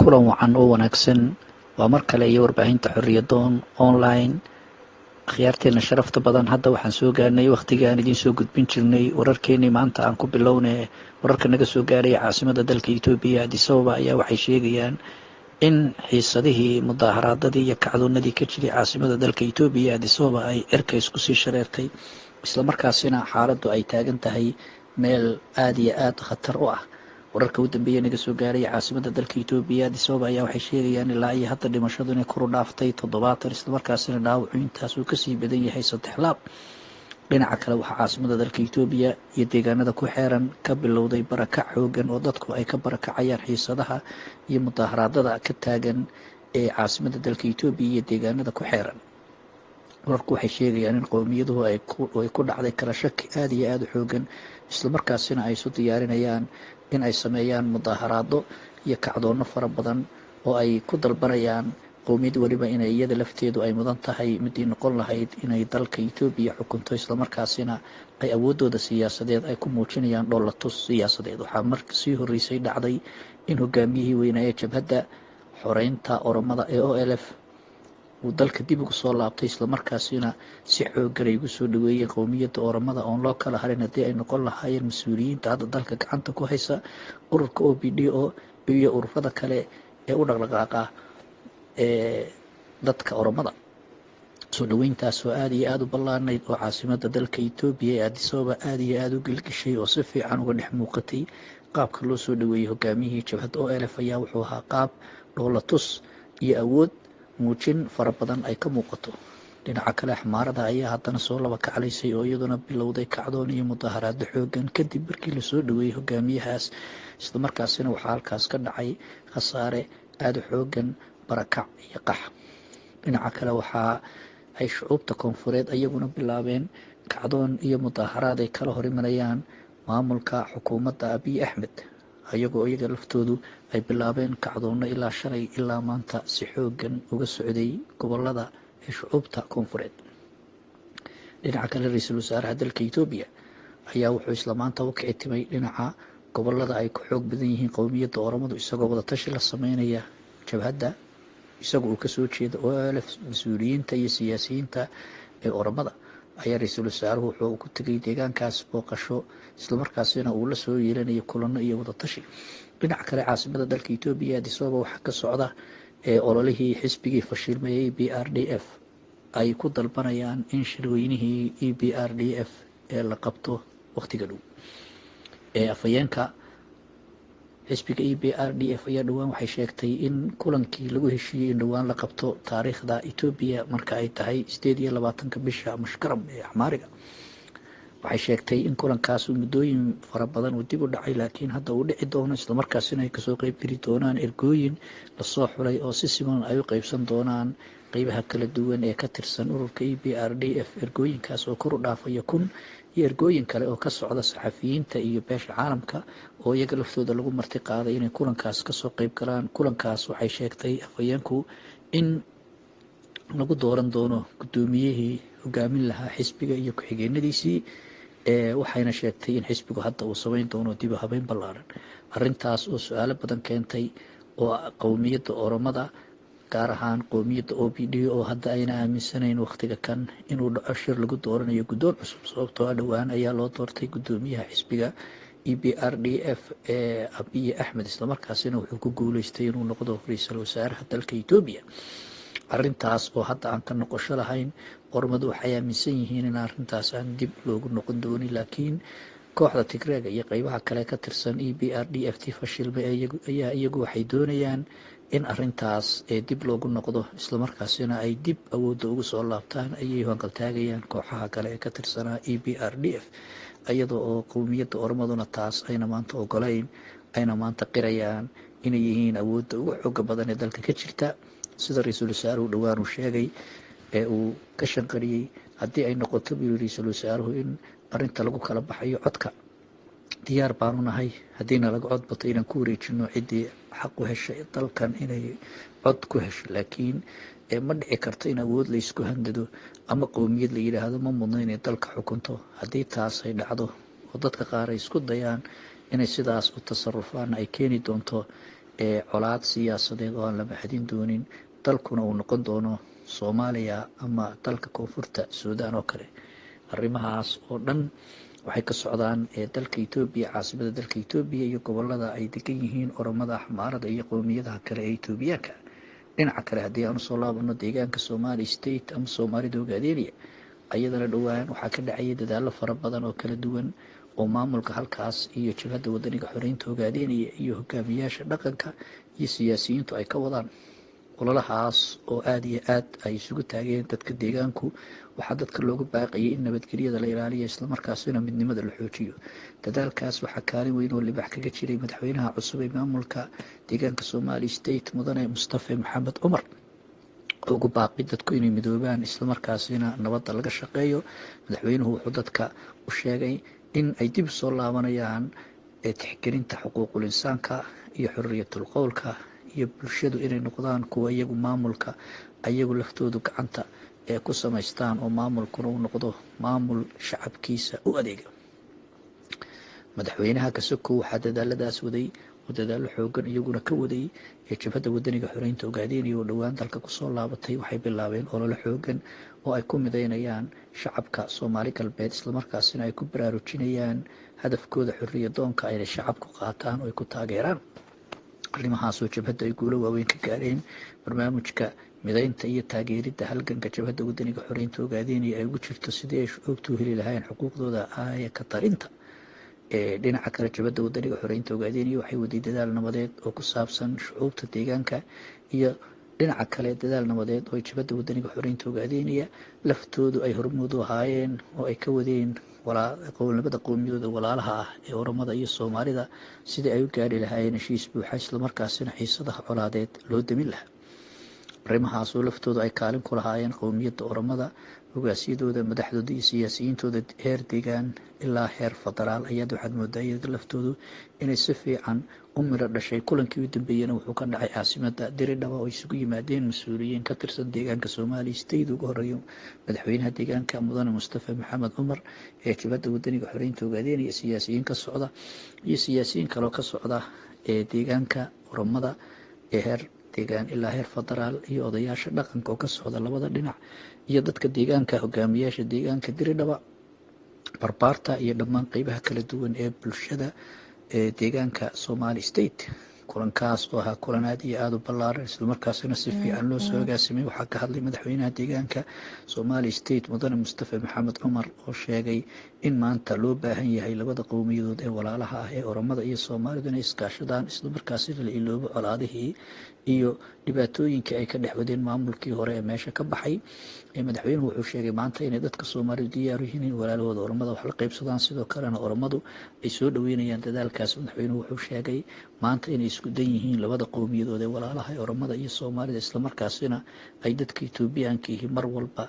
kulan wacan oo wanaagsan waa mar kale iyo warbaahinta xorriyadoon online. akhyaarteena sharafta badan, hadda waxaan soo gaarnay waqtigii aan idiin soo gudbin jirnay wararkeenii. maanta aan ku bilownay wararka naga soo gaaraya caasimada dalka Itoobiya Addis Ababa ayaa waxay sheegayaan in xiisadihii mudaaharaadadii iyo kacdoonadii ka jiray caasimada dalka Itoobiya Addis Ababa ay cirka isku sii shareertay, isla markaasina xaaladdu ay taagan tahay meel aad iyo aad khatar u ah. wararka u dambeeya naga soo gaaraya caasimada dalka Itoobiya Addis Ababa ayaa waxay sheegayaan ilaa iyo hadda dhimashadu inay kor u dhaaftay 70, isla markaasina dhaawacu intaas uu kasii badan yahay 3 laab. dhinaca kale waxaa caasimada dalka Itoobiya iyo deegaanada ku xeeran ka bilowday barakac xoogan oo dadku ay ka barakacayaan xiisadaha iyo mudaaharaadada ka taagan ee caasimada dalka Itoobiya iyo deegaanada ku xeeran. wararku waxay sheegayaan in qowmiyaduhu ay ku dhacday kala shaki aad iyo aad u xoogan, isla markaasina ay isu diyaarinayaan in ay sameeyaan mudaaharaado iyo kacdoono fara badan oo ay ku dalbanayaan qowmiyad waliba inay iyada lafteedu ay mudan tahay midii noqon lahayd inay dalka Itoobiya xukunto, isla markaasina ay awoodooda siyaasadeed ay ku muujinayaan dhoolatus siyaasadeed. waxaa markii sii horeysay dhacday in hogaamiyihii weynaa ee jabhadda xoreynta Oromada ee OLF uu dalka dib ugu soo laabtay, isla markaasina si xooggan ay ugu soo dhaweeyeen qowmiyadda Oromada oon loo kala harin haddii ay noqon lahaayeen mas-uuliyiinta hadda dalka gacanta ku haysa, ururka OPDO iyo ururada kale ee u dhaqdhaqaaqa ee dadka Oromada. soo dhaweyntaas oo aad iyo aad u ballaanayd oo caasimada dalka Itoobiya ee Addis Ababa aad iyo aad u gilgishay oo si fiican uga dhex muuqatay. qaabka loo soo dhaweeyey hogaamiyihii jabhadda OLF ayaa wuxuu ahaa qaab dhoolatus iyo awood muujin fara badan ay ka muuqato. dhinaca kale xamaarada ayaa haddana soo laba kaclaysay oo iyaduna bilowday kacdoon iyo mudaaharaado xoogan kadib markii lasoo dhaweeyey hogaamiyahaas, isla markaasina waxaa halkaas ka dhacay khasaare aad u xoogan, barakac iyo qax. dhinaca kale waxaa ay shucuubta koonfureed ayaguna bilaabeen kacdoon iyo mudaaharaad ay kala horimanayaan maamulka xukuumadda Abiy Ahmed, ayagoo iyaga laftoodu ay bilaabeen kacdoono ilaa shalay ilaa maanta si xoogan uga socday gobolada ee shucuubta koonfureed. dhinaca kale ra-iisul wasaaraha dalka Itoobiya ayaa wuxuu isla maanta u kici timay dhinaca gobolada ay ku xoog badan yihiin qowmiyadda Oromadu, isagoo wadatashi la sameynaya jabhadda isagoo uu kasoo jeeda OLF. mas-uuliyiinta iyo siyaasiyiinta ee Oromada ayaa ra-iisul wasaaruhu wuxuu ku tegay deegaankaas booqasho, isla markaasina uu la soo yeelanayo kulano iyo wadatashi. dhinaca kale caasimada dalka Itoobiya Addis Ababa waxaa ka socda ololihii xisbigii fashilmay EPRDF ay ku dalbanayaan in shirweynihii EPRDF ee la qabto waqtiga dhow. afhayeenka xisbiga EPRDF ayaa dhowaan waxay sheegtay in kulankii lagu heshiiyey in dhowaan la qabto taariikhda Itoobiya marka ay tahay 28 bisha Mushkaram ee Axmaariga. waxay sheegtay in kulankaas muddooyin fara badan uu dib u dhacay, laakiin hadda uu dhici doono, isla markaasina ay kasoo qayb geli doonaan ergooyin lasoo xulay oo si siman ay u qaybsan doonaan qeybaha kala duwan ee ka tirsan ururka EPRDF. ergooyinkaas oo kor u dhaafaya 1,000 iyo ergooyin kale oo ka socda saxafiyiinta iyo beesha caalamka oo iyaga laftooda lagu marti qaaday inay kulankaas kasoo qayb galaan. kulankaas waxay sheegtay afhayeenku in lagu dooran doono gudoomiyihii hogaamin lahaa xisbiga iyo ku-xigeenadiisii, waxayna sheegtay in xisbigu hadda uu sameyn doono dib u habeyn ballaaran. arrintaas oo su-aalo badan keentay oo qowmiyadda Oromada gaar ahaan qowmiyadda OPDO oo hadda ayna aaminsanayn waqtiga kan inuu dhaco shir lagu dooranayo guddoon cusub, sababtoo dhowaan ayaa loo doortay gudoomiyaha xisbiga EPRDF ee Abiy Ahmed, isla markaasina wuxuu ku guuleystay inuu noqdo ra-iisul wasaaraha dalka Itoobiya. arrintaas oo hadda aan ka noqosho lahayn, Oromadu waxay aaminsan yihiin in arrintaas aan dib loogu noqon doonin, laakiin kooxda Tigreega iyo qeybaha kale ka tirsan EPRDF fashilmay ayaa iyagu waxay doonayaan in arrintaas dib loogu noqdo, isla markaasina ay dib awoodda ugu soo laabtaan ayay hanqaltaagayaan kooxaha kale ee ka tirsanaa EPRDF, iyadoo oo qowmiyadda Oromaduna taas ayna maanta ogolayn, ayna maanta qirayaan inay yihiin awoodda ugu xooga badan ee dalka ka jirta. sida ra-iisul wasaaruhu dhowaan uu sheegay ee uu ka shanqariyey haddii ay noqoto buu ra-iisul wasaaruhu in arrinta lagu kala baxayo codka, diyaar baanu nahay haddiina laga cod bato inaan ku wareejino ciddii xaq u heshay dalkan inay cod ku hesho, laakiin ma dhici karto in awood la isku handado ama qowmiyad la yidhaahdo ma mudno inay dalka xukunto. haddii taas ay dhacdo oo dadka qaar ay isku dayaan inay sidaas u tasarufaan ay keeni doonto colaad siyaasadeed oo aan la baxdin doonin, dalkuna uu noqon doono Soomaaliya ama dalka koonfurta Suudaan oo kale. arrimahaas oo dhan waxay ka socdaan dalka Itoobiya, caasimada dalka Itoobiya iyo gobolada ay degan yihiin Oromada, Axmaarada iyo qowmiyadaha kale ee Itoobiyaanka. dhinaca kale haddii aan usoo laabano deegaanka Somali State ama Soomaalida Ogaadeniya, ayadana dhowaan waxaa ka dhacayay dadaallo fara badan oo kala duwan oo maamulka halkaas iyo jabhadda wadaniga xoreynta Ogaadeniya iyo hogaamiyaasha dhaqanka iyo siyaasiyiintu ay ka wadaan. ololahaas oo aad iyo aad ay isugu taageen dadka deegaanku. waxaa dadka looga baaqayay in nabadgelyada la ilaaliyo islamarkaasina midnimada la xoojiyo. dadaalkaas waxaa kaalin weyn oo libax kaga jiray madaxweynaha cusub ee maamulka deegaanka Somali State mudane Mustafa Maxamed Cumar, ugu baaqi dadku inay midoobaan islamarkaasina nabadda laga shaqeeyo. madaxweynuhu wuxuu dadka u sheegay in ay dib soo laabanayaan tixgelinta xuquuqul insaanka iyo xorriyatul qowlka iyo bulshadu inay noqdaan kuwa iyagu maamulka ayagu laftoodu gacanta ee ku samaystaan oo maamulkuna uu noqdo maamul shacabkiisa u adeega. madaxweynaha kasoko waxaa dadaaladaas waday oo dadaallo xoogan iyaguna ka waday ee jabhadda wadaniga xoreynta Ogaadeniya oo dhowaan dalka kusoo laabatay. waxay bilaabeen olole xoogan oo ay ku midaynayaan shacabka Soomaali galbeed islamarkaasina ay ku baraarujinayaan hadafkooda xorriyadoonka inay shacabku qaataan oo ay ku taageeraan. arrimahaasoo jabhadda ay guulo waaweyn ka gaareen. barnaamijka midaynta iyo taageeridda halganka jabhadda wadaniga xoreynta Ogaadeniya ay ugu jirto sidii ay shucuubtu u heli lahayn xuquuqdooda aaya ka tarinta. dhinaca kale jabhadda wadaniga xoreynta Ogaadeniya waxay waday dadaal nabadeed oo ku saabsan shucuubta deegaanka iyo dhinaca kale dadaal nabadeed oo jabhadda wadaniga xoreynta Ogaadeniya laftoodu ay hormuud u ahaayeen oo ay ka wadeen labada qowmiyadooda walaalaha ah ee Oromada iyo Soomaalida sidii ay u gaari lahaayeen heshiis buuxa islamarkaasina xiisadaha colaadeed loo damin lahaa. arrimahaasoo laftooda ay kaalin ku lahaayeen qowmiyadda Oromada, hogaasiyadooda, madaxdooda iyo siyaasiyiintooda heer deegaan ilaa heer federaal. ayaad waxaad moodaa iyaga laftoodu inay si fiican u midho dhashay. kulankii u dambeeyana wuxuu ka dhacay caasimada Diridhaba oo isugu yimaadeen mas-uuliyiin ka tirsan deegaanka Somali State ugu horeeyo madaxweynaha deegaanka mudane Mustafa Maxamed Cumar ee jabhadda wadaniga xoreynta Ogaadeniya, siyaasiyiin ka socda iyo siyaasiyiin kaloo ka socda ee deegaanka Oromada ee heer deegaan ilaa heer federaal iyo odayaasha dhaqanka oo ka socda labada dhinac iyo dadka deegaanka, hogaamiyaasha deegaanka Diridhaba, barbaarta iyo dhammaan qeybaha kala duwan ee bulshada ee deegaanka Somali State. kulankaas oo ahaa kulan aad iyo aad u ballaaran islamarkaasina si fiican loo soo agaasimay. waxaa ka hadlay madaxweynaha deegaanka Somali State mudane Mustafa Maxamed Cumar oo sheegay in maanta loo baahan yahay labada qowmiyadood ee walaalaha ah ee Oromada iyo Soomaalidu inay iskaashadaan islamarkaasina la iloobo colaadihii iyo dhibaatooyinkii ay ka dhex wadeen maamulkii hore ee meesha ka baxay. madaxweynuhu wuxuu sheegay maanta inay dadka Soomaalidu diyaar u yihiin in walaalahooda Oromada wax la qaybsadaan, sidoo kalena Oromadu ay soo dhaweynayaan dadaalkaas. madaxweynuhu wuxuu sheegay maanta inay isku dan yihiin labada qowmiyadood ee walaalaha ee Oromada iyo Soomaalida islamarkaasina ay dadka Itoobiyaankiihi mar walba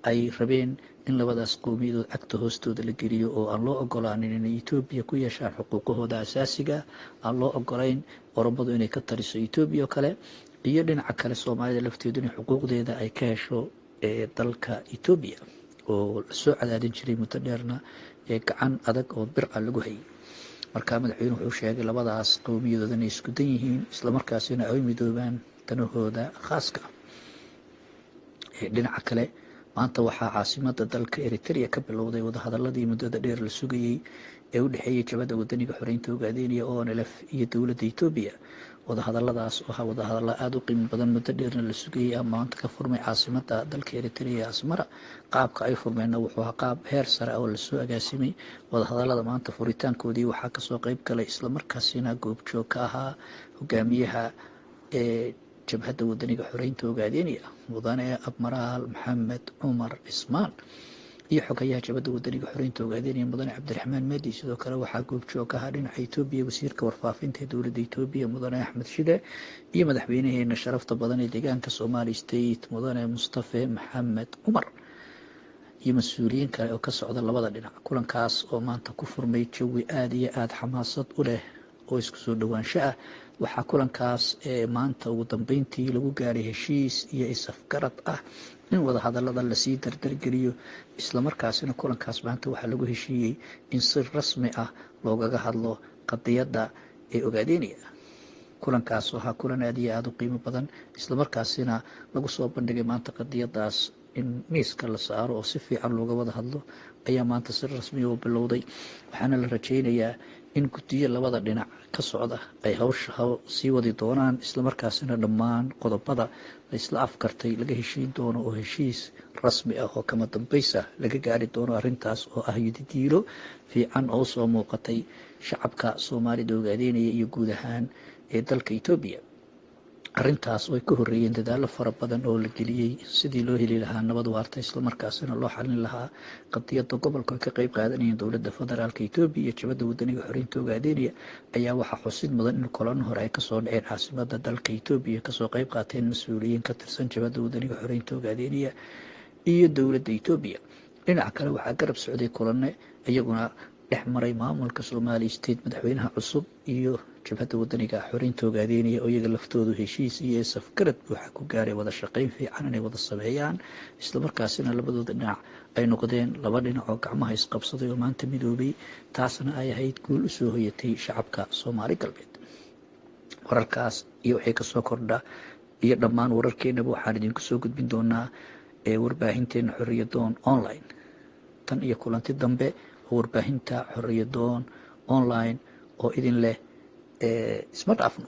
ay rabeen in labadaas qowmiyadood cagta hoostooda la geliyo oo aan loo ogolaanin inay Itoobiya ku yeeshaan xuquuqahooda asaasiga, aan loo ogolayn Oromadu inay ka taliso Itoobiya oo kale, iyo dhinaca kale Soomaalida lafteedu inay xuquuqdeeda ay ka hesho dalka Itoobiya oo lasoo cadaadin jiray muddo dheerna ee gacan adag oo bir ah lagu hayay. markaa madaxweynuhu wuxuu sheegay labadaas qowmiyadood inay isku dan yihiin islamarkaasina ay midoobaan danahooda khaaska ah. dhinaca kale maanta waxaa caasimada dalka Eritrea ka bilowday wadahadaladii muddada dheer la sugayay ee u dhexeeyay jabhadda wadaniga xoreynta Ogaadeniya ONLF iyo dowladda Itoobiya. wadahadaladaas oo ahaa wadahadalo aad u qiimo badan muddo dheerna la sugayay ama maanta ka furmay caasimada dalka Eritrea Asmara. qaabka ay furmeenna wuxuu ahaa qaab heer sare oo lasoo agaasimay. wadahadalada maanta furitaankoodii waxaa kasoo qayb galay islamarkaasina goobjoog ka ahaa hogaamiyaha jabhadda wadaniga xoreynta Ogaadeniya mudane Admiraal Maxamed Cumar Cismaan iyo xogayaha jabhadda wadaniga xoreynta Ogaadeniya mudane Cabdiraxmaan Madi. sidoo kale waxaa goobjoog ka ahaa dhinaca Itoobiya wasiirka warfaafinta ee dowladda Itoobiya mudane Axmed Shide iyo madaxweynaheena sharafta badan ee deegaanka Somali State mudane Mustafa Maxamed Cumar iyo mas-uuliyiin kale oo ka socda labada dhinac. kulankaas oo maanta ku furmay jawi aad iyo aad xamaasad u leh oo isku soo dhawaansho ah. waxaa kulankaas maanta ugu dambeyntii lagu gaaray heshiis iyo is-afgarad ah in wadahadalada lasii dardargeliyo islamarkaasina kulankaas maanta waxaa lagu heshiiyey in si rasmi ah loogaga hadlo qadiyadda ee Ogaadeniya. kulankaas waxaa kulan aad iyo aada u qiimo badan islamarkaasina lagu soo bandhigay maanta qadiyadaas in miiska la saaro oo si fiican looga wada hadlo ayaa maanta si rasmiya u bilowday waxaana la rajaynayaa in guddiyo labada dhinac ka socda ay hawsha sii wadi doonaan islamarkaasina dhammaan qodobada laysla afkartay laga heshiin doono oo heshiis rasmi ah oo kama dambays ah laga gaari doono arrintaas oo ah yididiilo fiican oo soo muuqatay shacabka soomaalida ogaadeynaya iyo guud ahaan ee dalka Itoobiya arrintaas oo ay ka horreeyeen dadaallo fara badan oo la geliyey sidii loo heli lahaa nabad waarta islamarkaasina loo xalin lahaa qadiyadda gobolka ka qayb qaadanayeen dowladda federaalka Itoobiya iyo jabadda wadaniga xoreynta ogaadeynaya ayaa waxaa xusid mudan in kulan hore ay kasoo dhaceen caasimadda dalka Itoobiya kasoo qayb qaateen mas-uuliyiin ka tirsan jabadda wadaniga xoreynta ogaadeynaya iyo dowladda Itoobiya dhinaca kale waxaa garab socday kulanne iyaguna dhex maray maamulka Somali State madaxweynaha cusub iyo jabhadda wadaniga xoreynta ogaadeynaya oo iyaga laftoodu heshiis iyo safgarad waxa ku gaaray wada shaqayn fiican inay wada sameeyaan islamarkaasina labadooda dhinac ay noqdeen laba dhinac oo gacmaha isqabsaday oo maanta midoobay taasna ay ahayd guul u soo hoyatay shacabka Soomaali galbeed wararkaas iyo wixii kasoo kordha iyo dhammaan wararkeenaba waxaan idinku soo gudbin doonaa warbaahinteena Xorriyadoon online tan iyo kulanti dambe warbaahinta Xorriyadoon online oo idin leh isma dhaafno